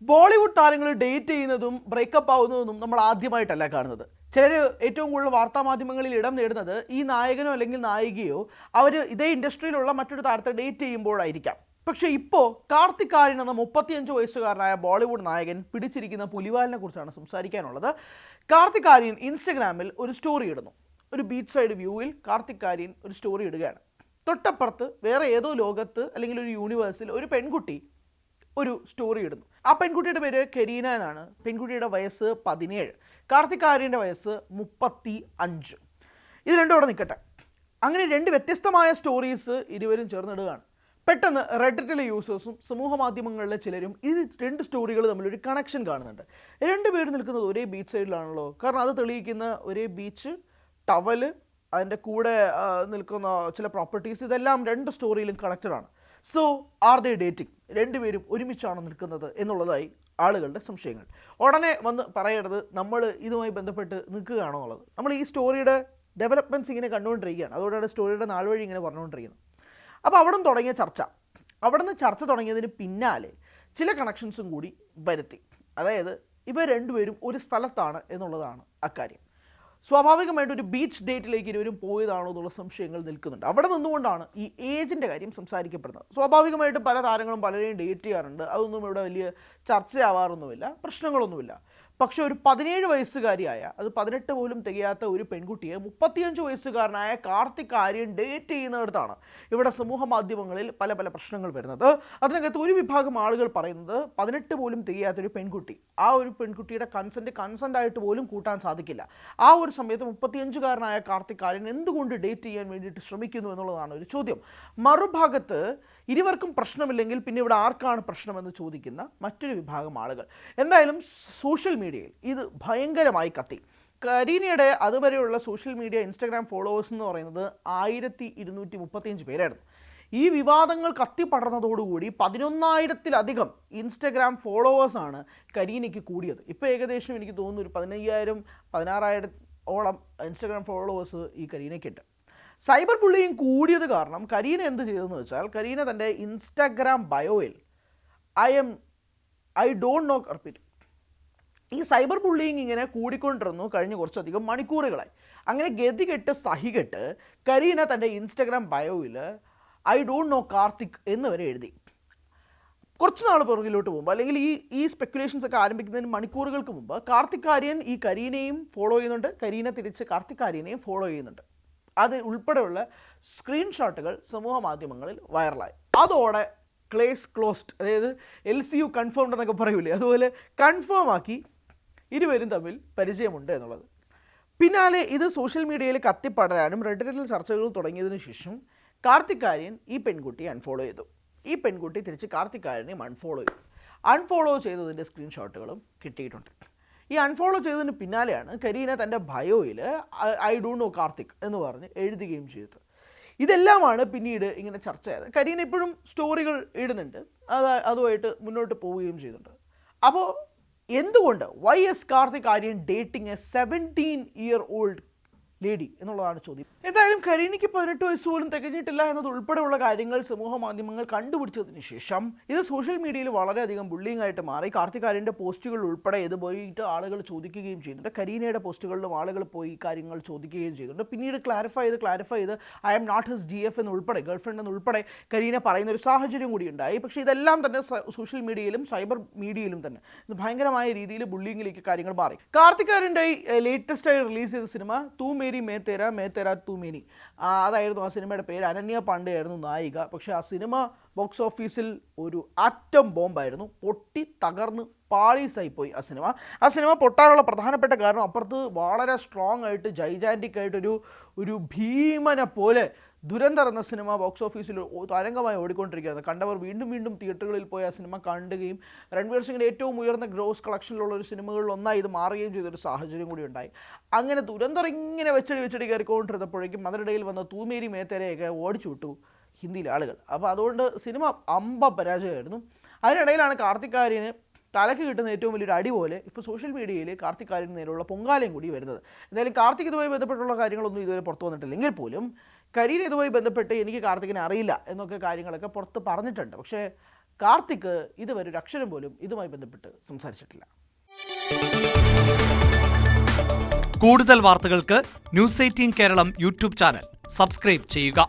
ബോളിവുഡ് താരങ്ങൾ ഡേറ്റ് ചെയ്യുന്നതും ബ്രേക്കപ്പ് ആവുന്നതും നമ്മൾ ആദ്യമായിട്ടല്ല കാണുന്നത്. ചിലർ ഏറ്റവും കൂടുതൽ വാർത്താമാധ്യമങ്ങളിൽ ഇടം നേടുന്നത് ഈ നായകനോ അല്ലെങ്കിൽ നായികയോ അവർ ഇതേ ഇൻഡസ്ട്രിയിലുള്ള മറ്റൊരു താരത്തെ ഡേറ്റ് ചെയ്യുമ്പോഴായിരിക്കാം. പക്ഷേ ഇപ്പോൾ കാർത്തിക് ആര്യൻ എന്ന 35 വയസ്സുകാരനായ ബോളിവുഡ് നായകൻ പിടിച്ചിരിക്കുന്ന പുലിവാലിനെ കുറിച്ചാണ് സംസാരിക്കാനുള്ളത്. കാർത്തിക് ആര്യൻ ഇൻസ്റ്റഗ്രാമിൽ ഒരു സ്റ്റോറി ഇടുന്നു. ഒരു ബീച്ച് സൈഡ് വ്യൂവിൽ കാർത്തിക് ആര്യൻ ഒരു സ്റ്റോറി ഇടുകയാണ്. തൊട്ടപ്പുറത്ത് വേറെ ഏതോ ലോകത്ത് അല്ലെങ്കിൽ ഒരു യൂണിവേഴ്സിൽ ഒരു പെൺകുട്ടി ഒരു സ്റ്റോറി ഇടുന്നു. ആ പെൺകുട്ടിയുടെ പേര് കരീന എന്നാണ്. പെൺകുട്ടിയുടെ വയസ്സ് 17, കാർത്തിക് ആര്യൻ്റെ വയസ്സ് 35. ഇത് രണ്ടും അവിടെ നിൽക്കട്ടെ. അങ്ങനെ രണ്ട് വ്യത്യസ്തമായ സ്റ്റോറീസ് ഇരുവരും ചേർന്നിടുകയാണ്. പെട്ടെന്ന് റെഡിറ്റിലെ യൂസേഴ്സും സമൂഹ മാധ്യമങ്ങളിലെ ചിലരും ഇത് രണ്ട് സ്റ്റോറികൾ തമ്മിലൊരു കണക്ഷൻ കാണുന്നുണ്ട്. രണ്ടുപേരും നിൽക്കുന്നത് ഒരേ ബീച്ച് സൈഡിലാണല്ലോ. കാരണം അത് തെളിയിക്കുന്ന ഒരേ ബീച്ച്, ടവല്, അതിൻ്റെ കൂടെ നിൽക്കുന്ന ചില പ്രോപ്പർട്ടീസ്, ഇതെല്ലാം രണ്ട് സ്റ്റോറിയിലും കണക്റ്റഡ് ആണ്. So are they dating? രണ്ടുപേരും ഒരുമിച്ചാണ് നിൽക്കുന്നത് എന്നുള്ളതായി ആളുകളുടെ സംശയങ്ങൾ. ഉടനെ വന്ന് പറയരുത് നമ്മൾ ഇതുമായി ബന്ധപ്പെട്ട് നിൽക്കുകയാണോ എന്നുള്ളത്. നമ്മൾ ഈ സ്റ്റോറിയുടെ ഡെവലപ്മെൻറ്റ്സ് ഇങ്ങനെ കണ്ടുകൊണ്ടിരിക്കുകയാണ്. അതുകൊണ്ടാണ് സ്റ്റോറിയുടെ നാൾ വഴി ഇങ്ങനെ പറഞ്ഞുകൊണ്ടിരിക്കുന്നത്. അപ്പോൾ അവിടെ നിന്ന് തുടങ്ങിയ അവിടെ നിന്ന് ചർച്ച തുടങ്ങിയതിന് പിന്നാലെ ചില കണക്ഷൻസും കൂടി വരുത്തി. അതായത് ഇവർ രണ്ടുപേരും ഒരു സ്ഥലത്താണ് എന്നുള്ളതാണ് അക്കാര്യം. സ്വാഭാവികമായിട്ട് ഒരു ബീച്ച് ഡേറ്റിലേക്ക് ഇരുവരും പോയതാണോ എന്നുള്ള സംശയങ്ങൾ നിൽക്കുന്നുണ്ട്. അവിടെ നിന്നുകൊണ്ടാണ് ഈ ഏജിൻ്റെ കാര്യം സംസാരിക്കപ്പെടുന്നത്. സ്വാഭാവികമായിട്ടും പല താരങ്ങളും പലരെയും ഡേറ്റ് ചെയ്യാറുണ്ട്. അതൊന്നും ഇവിടെ വലിയ ചർച്ചയാവാറൊന്നുമില്ല, പ്രശ്നങ്ങളൊന്നുമില്ല. പക്ഷേ ഒരു 17 വയസ്സുകാരിയായ, അത് 18 പോലും തികയാത്ത ഒരു പെൺകുട്ടിയെ 35 വയസ്സുകാരനായ കാർത്തിക് ആര്യൻ ഡേറ്റ് ചെയ്യുന്നിടത്താണ് ഇവിടെ സമൂഹ മാധ്യമങ്ങളിൽ പല പല പ്രശ്നങ്ങൾ വരുന്നത്. അതിനകത്ത് ഒരു വിഭാഗം ആളുകൾ പറയുന്നത് 18 പോലും തികയാത്തൊരു പെൺകുട്ടി, ആ ഒരു പെൺകുട്ടിയുടെ കൺസെൻ്റായിട്ട് പോലും കൂട്ടാൻ സാധിക്കില്ല. ആ ഒരു സമയത്ത് 35കാരനായ കാർത്തിക് ആര്യൻ എന്തുകൊണ്ട് ഡേറ്റ് ചെയ്യാൻ വേണ്ടിയിട്ട് ശ്രമിക്കുന്നു എന്നുള്ളതാണ് ഒരു ചോദ്യം. മറുഭാഗത്ത് ഇരുവർക്കും പ്രശ്നമില്ലെങ്കിൽ പിന്നെ ഇവിടെ ആർക്കാണ് പ്രശ്നമെന്ന് ചോദിക്കുന്ന മറ്റൊരു വിഭാഗം ആളുകൾ. എന്തായാലും സോഷ്യൽ മീഡിയയിൽ ഇത് ഭയങ്കരമായി കത്തി. കരീനയുടെ അതുവരെയുള്ള സോഷ്യൽ മീഡിയ ഇൻസ്റ്റാഗ്രാം ഫോളോവേഴ്സ് എന്ന് പറയുന്നത് 1235 പേരായിരുന്നു. ഈ വിവാദങ്ങൾ കത്തിപ്പടർന്നതോടുകൂടി 11,000-ലധികം ഇൻസ്റ്റഗ്രാം ഫോളോവേഴ്സാണ് കരീനയ്ക്ക് കൂടിയത്. ഇപ്പോൾ ഏകദേശം എനിക്ക് തോന്നുന്നു ഒരു 15,000-16,000 ഇൻസ്റ്റഗ്രാം ഫോളോവേഴ്സ് ഈ കരീനയ്ക്കുണ്ട്. സൈബർ ബുള്ളിയിങ് കൂടിയത് കാരണം കരീന എന്ത് ചെയ്തതെന്ന് വെച്ചാൽ, കരീന തൻ്റെ ഇൻസ്റ്റാഗ്രാം ബയോയിൽ ഐ ഡോണ്ട് നോ റിപ്പീറ്റ്, ഈ സൈബർ ബുള്ളിയിങ് ഇങ്ങനെ കൂടിക്കൊണ്ടിരുന്നു കഴിഞ്ഞ കുറച്ചധികം മണിക്കൂറുകളായി. അങ്ങനെ ഗതികെട്ട് സഹികെട്ട് കരീന തൻ്റെ ഇൻസ്റ്റാഗ്രാം ബയോയിൽ ഐ ഡോണ്ട് നോ കാർത്തിക് എന്ന് വരെ എഴുതി. കുറച്ച് നാൾ പുറകിലോട്ട് പോകുമ്പോൾ, അല്ലെങ്കിൽ ഈ സ്പെക്കുലേഷൻസ് ഒക്കെ ആരംഭിക്കുന്നതിന് മണിക്കൂറുകൾക്ക് മുമ്പ് കാർത്തിക് ആര്യൻ ഈ കരീനയും ഫോളോ ചെയ്യുന്നുണ്ട്, കരീന തിരിച്ച് കാർത്തിക് ആര്യനെയും ഫോളോ ചെയ്യുന്നുണ്ട്. അത് ഉൾപ്പെടെയുള്ള സ്ക്രീൻഷോട്ടുകൾ സമൂഹ മാധ്യമങ്ങളിൽ വൈറലായി. അതോടെ കേസ് ക്ലോസ്ഡ്, അതായത് LCU കൺഫേംഡ് എന്നൊക്കെ പറയൂലേ, അതുപോലെ കൺഫേം ആക്കി ഇരുവരും തമ്മിൽ പരിചയമുണ്ട് എന്നുള്ളത്. പിന്നാലെ ഇത് സോഷ്യൽ മീഡിയയിൽ കത്തിപ്പടരാനും റെഡിറ്റിൽ ചർച്ചകൾ തുടങ്ങിയതിനു ശേഷം കാർത്തിക് ആര്യൻ ഈ പെൺകുട്ടിയെ അൺഫോളോ ചെയ്തു. ഈ പെൺകുട്ടി തിരിച്ച് കാർത്തിക് ആര്യനെയും അൺഫോളോ ചെയ്തതിൻ്റെ സ്ക്രീൻഷോട്ടുകളും കിട്ടിയിട്ടുണ്ട്. ഈ അൺഫോളോ ചെയ്തതിന് പിന്നാലെയാണ് കരീന തൻ്റെ ബയോയിൽ ഐ ഡോണ്ട് നോ കാർത്തിക് എന്ന് പറഞ്ഞ് എഴുതുകയും ചെയ്തത്. ഇതെല്ലാമാണ് പിന്നീട് ഇങ്ങനെ ചർച്ചയായത്. കരീന ഇപ്പോഴും സ്റ്റോറികൾ ഇടുന്നുണ്ട്, അതുമായിട്ട് മുന്നോട്ട് പോവുകയും ചെയ്യുന്നുണ്ട്. അപ്പോൾ എന്തുകൊണ്ട് why is Kartik Aaryan dating a 17-year-old lady എന്നുള്ളതാണ് ചോദ്യം. എന്തായാലും കരീനയ്ക്ക് 18 വയസ്സ് പോലും തികഞ്ഞിട്ടില്ല എന്നത് ഉൾപ്പെടെയുള്ള കാര്യങ്ങൾ സമൂഹ മാധ്യമങ്ങൾ കണ്ടുപിടിച്ചതിന് ശേഷം ഇത് സോഷ്യൽ മീഡിയയിൽ വളരെയധികം ബുള്ളിങ് ആയിട്ട് മാറി. കാർത്തിക് ആര്യൻ്റെ പോസ്റ്റുകൾ ഉൾപ്പെടെ ഇത് പോയിട്ട് ആളുകൾ ചോദിക്കുകയും ചെയ്യുന്നുണ്ട്. കരീനയുടെ പോസ്റ്റുകളിലും ആളുകൾ പോയി കാര്യങ്ങൾ ചോദിക്കുകയും ചെയ്യുന്നുണ്ട്. പിന്നീട് ക്ലാരിഫൈ ചെയ്ത് I'm not his GF എന്നുൾപ്പെടെ, ഗേൾഫ്രണ്ട് എന്നുൾപ്പെടെ കരീന പറയുന്ന ഒരു സാഹചര്യം കൂടി ഉണ്ടായി. പക്ഷേ ഇതെല്ലാം തന്നെ സോഷ്യൽ മീഡിയയിലും സൈബർ മീഡിയയിലും തന്നെ ഇത് ഭയങ്കരമായ രീതിയിൽ ബുള്ളിങ്ങിലേക്ക് കാര്യങ്ങൾ മാറി. കാർത്തിക് ആര്യൻ്റെ ലേറ്റസ്റ്റായി റിലീസ് ചെയ്ത സിനിമ തൂ മേരി മേ തേരാ തൂ മേനി, അതായിരുന്നു ആ സിനിമയുടെ പേര്. അനന്യ പാണ്ഡെ ആയിരുന്നു നായിക. പക്ഷേ ആ സിനിമ ബോക്സ് ഓഫീസിൽ ഒരു ആറ്റം ബോംബായിരുന്നു. പൊട്ടി തകർന്ന് പാളീസായിപ്പോയി ആ സിനിമ പൊട്ടാനുള്ള പ്രധാനപ്പെട്ട കാരണം, അപ്പുറത്ത് വളരെ സ്ട്രോങ് ആയിട്ട് ജൈജാൻറ്റിക് ആയിട്ടൊരു ഭീമനെ പോലെ ദുരന്തർ എന്ന സിനിമ ബോക്സ് ഓഫീസിൽ തരംഗമായി ഓടിക്കൊണ്ടിരിക്കുകയാണ്. കണ്ടവർ വീണ്ടും വീണ്ടും തിയേറ്ററുകളിൽ പോയി ആ സിനിമ കാണുകയും രൺവീർ സിംഗിൻ്റെ ഏറ്റവും ഉയർന്ന ഗ്രോസ് കളക്ഷനിലുള്ള ഒരു സിനിമകളിൽ ഒന്നായി ഇത് മാറുകയും ചെയ്തൊരു സാഹചര്യം കൂടി ഉണ്ടായി. അങ്ങനെ ദുരന്തർ ഇങ്ങനെ വെച്ചടി കയറിക്കൊണ്ടിരുന്നപ്പോഴേക്കും അതിനിടയിൽ വന്ന തൂ മേരി മേ തേരയൊക്കെ ഓടിച്ചു വിട്ടു ഹിന്ദിയിലെ ആളുകൾ. അപ്പോൾ അതുകൊണ്ട് സിനിമ പരാജയമായിരുന്നു. അതിനിടയിലാണ് കാർത്തിക് ആര്യന് തലയ്ക്ക് കിട്ടുന്ന ഏറ്റവും വലിയൊരു അടി പോലെ ഇപ്പോൾ സോഷ്യൽ മീഡിയയിൽ കാർത്തിക് ആര്യന് നേരെയുള്ള പൊങ്കാലയും കൂടി വരുന്നത്. എന്തായാലും കാർത്തിക് ഇതുമായി ബന്ധപ്പെട്ടുള്ള കാര്യങ്ങളൊന്നും ഇതുവരെ പുറത്തു വന്നിട്ടില്ലെങ്കിൽ പോലും കരീന ഇതുമായി ബന്ധപ്പെട്ട് എനിക്ക് കാർത്തികിനെ അറിയില്ല എന്നൊക്കെ കാര്യങ്ങളൊക്കെ പുറത്ത് പറഞ്ഞിട്ടുണ്ട്. പക്ഷേ കാർത്തിക് ഇതുവരെ ഒരു അക്ഷരം പോലും ഇതുമായി ബന്ധപ്പെട്ട് സംസാരിച്ചിട്ടില്ല. കൂടുതൽ വാർത്തകൾക്ക് news 18 Keralam YouTube channel subscribe ചെയ്യുക.